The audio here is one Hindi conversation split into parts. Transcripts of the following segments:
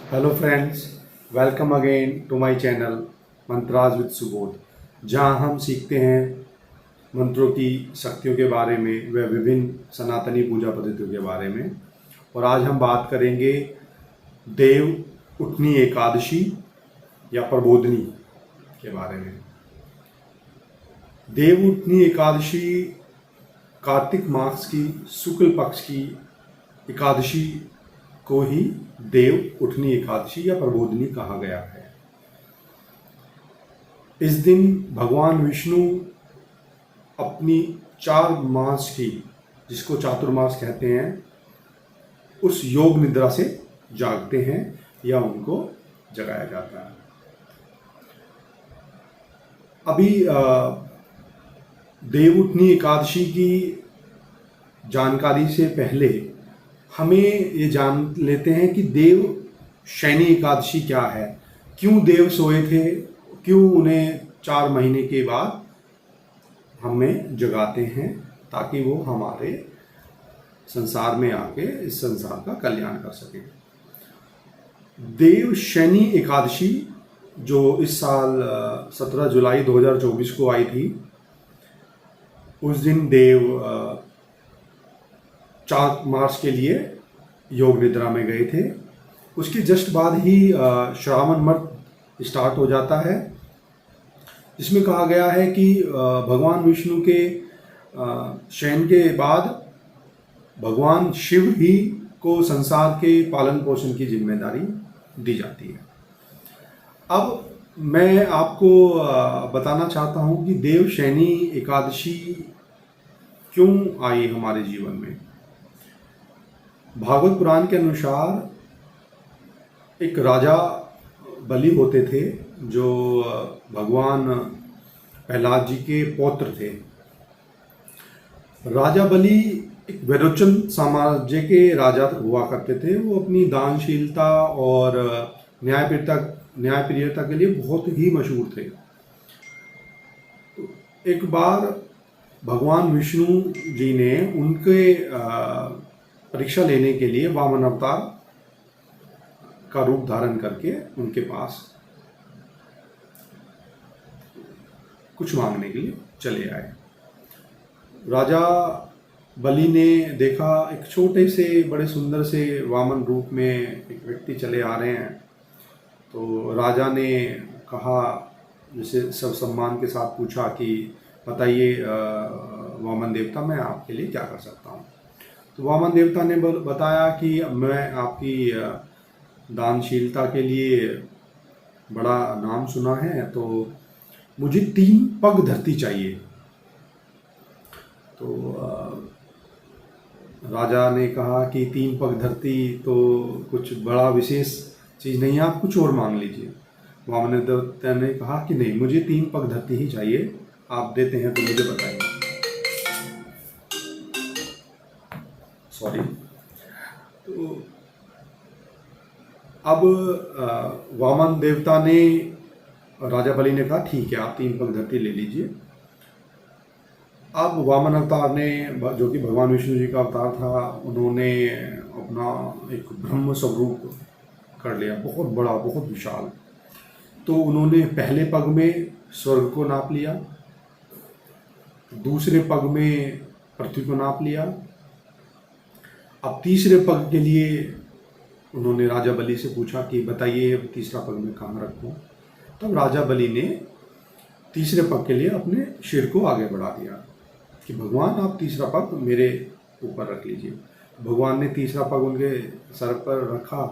Hello friends, welcome again to my channel Mantras with Subodh, जहां हम सीखते हैं मंत्रों की शक्तियों के बारे में व विभिन्न सनातनी पूजा पद्धतियों के बारे में। और आज हम बात करेंगे देव उठनी एकादशी या प्रबोधनी के बारे में। देव उठनी एकादशी कार्तिक मास की शुक्ल पक्ष की एकादशी को ही देव उठनी एकादशी या प्रबोधनी कहा गया है। इस दिन भगवान विष्णु अपनी 4 मास की, जिसको चातुर्मास कहते हैं, उस योग निद्रा से जागते हैं या उनको जगाया जाता है। अभी देव उठनी एकादशी की जानकारी से पहले हमें ये जान लेते हैं कि देव शयनी एकादशी क्या है, क्यों देव सोए थे, क्यों उन्हें 4 महीने के बाद हमें जगाते हैं ताकि वो हमारे संसार में आके इस संसार का कल्याण कर सके। देव शयनी एकादशी जो इस साल 17 जुलाई 2024 को आई थी, उस दिन देव 4 मार्च के लिए योग निद्रा में गए थे। उसके जस्ट बाद ही श्रावण मत स्टार्ट हो जाता है, जिसमें कहा गया है कि भगवान विष्णु के शयन के बाद भगवान शिव ही को संसार के पालन पोषण की जिम्मेदारी दी जाती है। अब मैं आपको बताना चाहता हूँ कि देव शयनी एकादशी क्यों आई हमारे जीवन में। भागवत पुराण के अनुसार एक राजा बलि होते थे जो भगवान प्रहलाद जी के पौत्र थे। राजा बलि एक वैरोचन साम्राज्य के राजा हुआ करते थे। वो अपनी दानशीलता और न्यायप्रियता के लिए बहुत ही मशहूर थे। एक बार भगवान विष्णु जी ने उनके परीक्षा लेने के लिए वामन अवतार का रूप धारण करके उनके पास कुछ मांगने के लिए चले आए। राजा बलि ने देखा एक छोटे से बड़े सुंदर से वामन रूप में एक व्यक्ति चले आ रहे हैं, तो राजा ने कहा, जैसे सब सम्मान के साथ पूछा कि बताइए वामन देवता, मैं आपके लिए क्या कर सकता हूँ। तो वामन देवता ने बताया कि मैं आपकी दानशीलता के लिए बड़ा नाम सुना है, तो मुझे 3 पग धरती चाहिए। तो राजा ने कहा कि 3 पग धरती तो कुछ बड़ा विशेष चीज़ नहीं है, आप कुछ और मांग लीजिए। वामन देवता ने कहा कि नहीं, मुझे 3 पग धरती ही चाहिए, आप देते हैं तो मुझे बताइए। सॉरी। तो अब वामन देवता ने, राजा बलि ने कहा ठीक है, आप 3 पग धरती ले लीजिए। अब वामन अवतार ने, जो कि भगवान विष्णु जी का अवतार था, उन्होंने अपना एक ब्रह्म स्वरूप कर लिया, बहुत बड़ा, बहुत विशाल। तो उन्होंने पहले पग में स्वर्ग को नाप लिया, दूसरे पग में पृथ्वी को नाप लिया। अब तीसरे पग के लिए उन्होंने राजा बलि से पूछा कि बताइए तीसरा पग मैं कहाँ रखूँ। तब राजा बलि ने तीसरे पग के लिए अपने सिर को आगे बढ़ा दिया कि भगवान आप तीसरा पग मेरे ऊपर रख लीजिए। भगवान ने तीसरा पग उनके सर पर रखा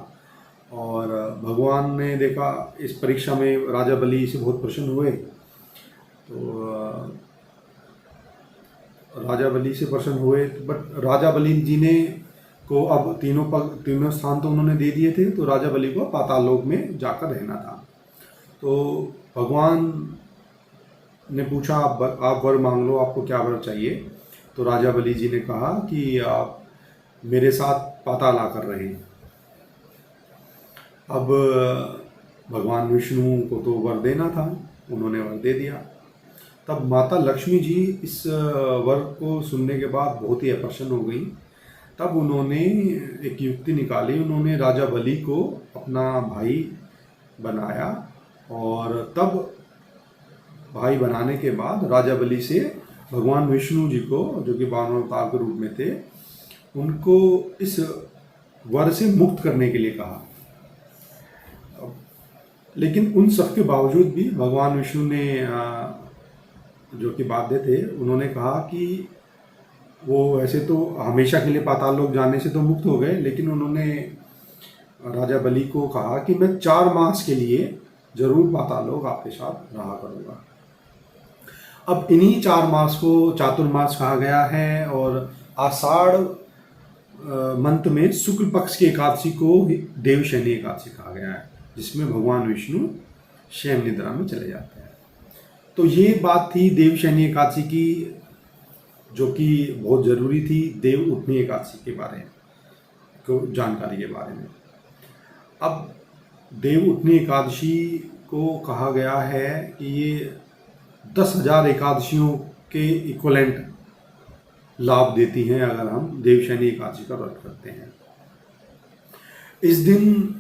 और भगवान ने देखा इस परीक्षा में राजा बलि से बहुत प्रसन्न हुए। तो राजा बलि से प्रसन्न हुए, बट राजा बलि जी ने को अब तीनों स्थान तो उन्होंने दे दिए थे, तो राजा बलि को पाताल लोक में जाकर रहना था। तो भगवान ने पूछा आप वर मांग लो, आपको क्या वर चाहिए। तो राजा बलि जी ने कहा कि आप मेरे साथ पाताल आकर रहें। अब भगवान विष्णु को तो वर देना था, उन्होंने वर दे दिया। तब माता लक्ष्मी जी इस वर को सुनने के बाद बहुत ही प्रसन्न हो गई। तब उन्होंने एक युक्ति निकाली, उन्होंने राजा बलि को अपना भाई बनाया, और तब भाई बनाने के बाद राजा बलि से भगवान विष्णु जी को, जो कि 52 अवतार के रूप में थे, उनको इस वर से मुक्त करने के लिए कहा। लेकिन उन सब के बावजूद भी भगवान विष्णु ने, जो कि बाध्य थे, उन्होंने कहा कि वो वैसे तो हमेशा के लिए पाताल लोक जाने से तो मुक्त हो गए, लेकिन उन्होंने राजा बलि को कहा कि मैं 4 मास के लिए जरूर पाताल लोक आपके साथ रहा करूँगा। अब इन्हीं 4 मास को चातुर्मास कहा गया है, और आषाढ़ मंथ में शुक्ल पक्ष की एकादशी को देवशयनी एकादशी कहा गया है, जिसमें भगवान विष्णु शयन निद्रा में चले जाते हैं। तो ये बात थी देवशयनी एकादशी की, जो कि बहुत ज़रूरी थी देव उठनी एकादशी के बारे में, को जानकारी के बारे में। अब देव उठनी एकादशी को कहा गया है कि ये 10,000 एकादशियों के इक्वलेंट लाभ देती हैं अगर हम देवशयनी एकादशी का व्रत करते हैं। इस दिन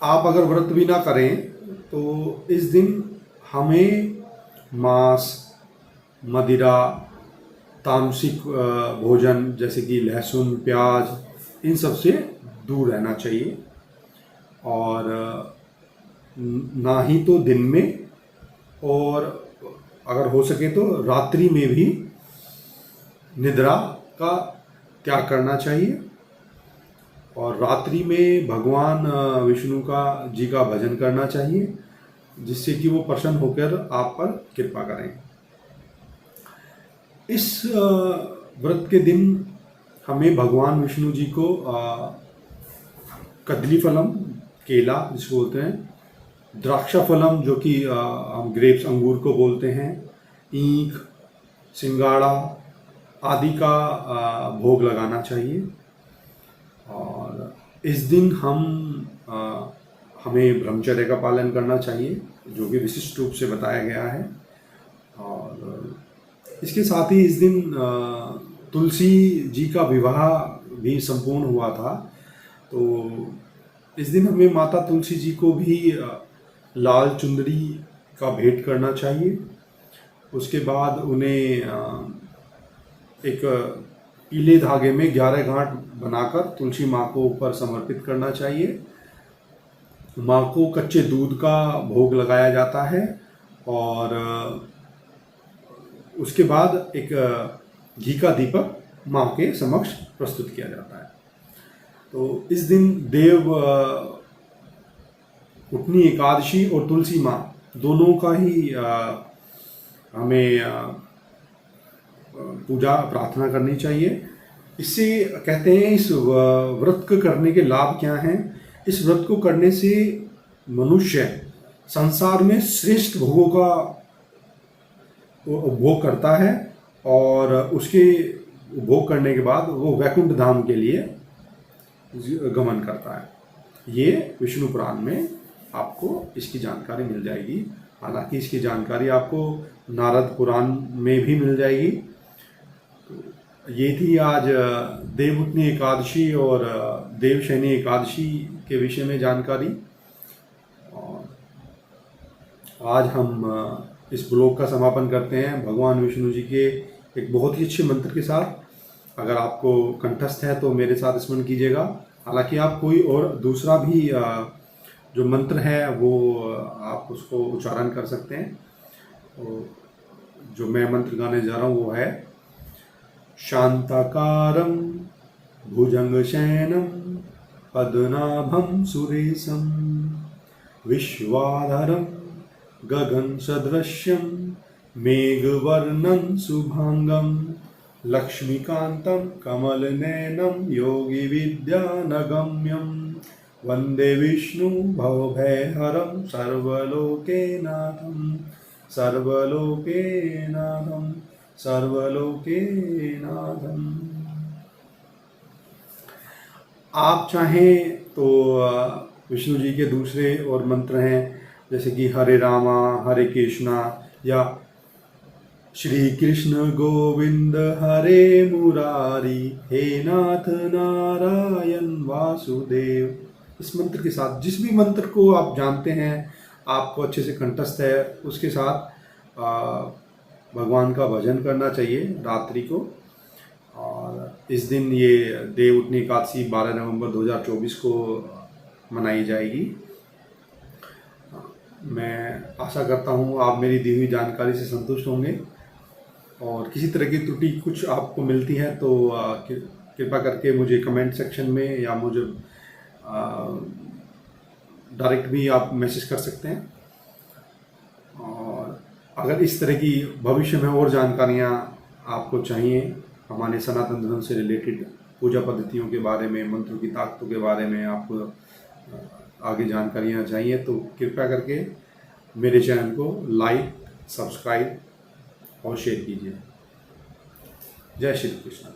आप अगर व्रत भी ना करें तो इस दिन हमें मांस, मदिरा, तामसिक भोजन जैसे कि लहसुन, प्याज, इन सब से दूर रहना चाहिए, और ना ही तो दिन में, और अगर हो सके तो रात्रि में भी निद्रा का त्याग करना चाहिए, और रात्रि में भगवान विष्णु जी का भजन करना चाहिए, जिससे कि वो प्रसन्न होकर आप पर कृपा करें। इस व्रत के दिन हमें भगवान विष्णु जी को कदली फलम, केला जिसको बोलते हैं, द्राक्षा फलम जो कि हम ग्रेप्स, अंगूर को बोलते हैं, ईख, सिंगाड़ा आदि का भोग लगाना चाहिए। और इस दिन हमें ब्रह्मचर्य का पालन करना चाहिए, जो कि विशिष्ट रूप से बताया गया है। और इसके साथ ही इस दिन तुलसी जी का विवाह भी संपूर्ण हुआ था, तो इस दिन हमें माता तुलसी जी को भी लाल चुंदड़ी का भेंट करना चाहिए। उसके बाद उन्हें एक पीले धागे में 11 गांठ बनाकर तुलसी माँ को ऊपर समर्पित करना चाहिए। माँ को कच्चे दूध का भोग लगाया जाता है, और उसके बाद एक घी का दीपक माँ के समक्ष प्रस्तुत किया जाता है। तो इस दिन देव उठनी एकादशी और तुलसी माँ दोनों का ही हमें पूजा प्रार्थना करनी चाहिए। इससे कहते हैं, इस व्रत को करने के लाभ क्या हैं। इस व्रत को करने से मनुष्य संसार में श्रेष्ठ भोगों का उपभोग करता है, और उसके उपभोग करने के बाद वो वैकुंठ धाम के लिए गमन करता है। ये विष्णु पुराण में आपको इसकी जानकारी मिल जाएगी। हालांकि इसकी जानकारी आपको नारद पुराण में भी मिल जाएगी। तो ये थी आज देवउठनी एकादशी और देवशयनी एकादशी के विषय में जानकारी। और आज हम इस ब्लॉग का समापन करते हैं भगवान विष्णु जी के एक बहुत ही अच्छे मंत्र के साथ। अगर आपको कंठस्थ है तो मेरे साथ स्मरण कीजिएगा। हालांकि आप कोई और दूसरा भी जो मंत्र है वो आप उसको उच्चारण कर सकते हैं। तो जो मैं मंत्र गाने जा रहा हूँ वो है शांताकारं भुजंग शयनं पद्मनाभं सुरेशं विश्वाधारं गगन सदृश्यं मेघवर्णं शुभांगं लक्ष्मीकान्तं कमलनयनं योगी विद्यानगम्यं वंदे विष्णु भवभयहरं सर्वलोकनाथं सर्वलोकनाथं सर्वलोकनाथं। आप चाहें तो विष्णु जी के दूसरे और मंत्र हैं, जैसे कि हरे रामा हरे कृष्णा या श्री कृष्ण गोविंद हरे मुरारी, हे नाथ नारायण वासुदेव। इस मंत्र के साथ, जिस भी मंत्र को आप जानते हैं, आपको अच्छे से कंठस्थ है, उसके साथ भगवान का भजन करना चाहिए रात्रि को। और इस दिन ये देवउठनी एकादशी 12 नवंबर 2024 को मनाई जाएगी। मैं आशा करता हूँ आप मेरी दी हुई जानकारी से संतुष्ट होंगे, और किसी तरह की त्रुटि कुछ आपको मिलती है तो कृपा करके मुझे कमेंट सेक्शन में या मुझे डायरेक्ट भी आप मैसेज कर सकते हैं। और अगर इस तरह की भविष्य में और जानकारियाँ आपको चाहिए, हमारे सनातन धर्म से रिलेटेड पूजा पद्धतियों के बारे में, मंत्रों की ताकतों के बारे में आपको आगे जानकारियाँ चाहिए, तो कृपया करके मेरे चैनल को लाइक, सब्सक्राइब और शेयर कीजिए। जय श्री कृष्ण।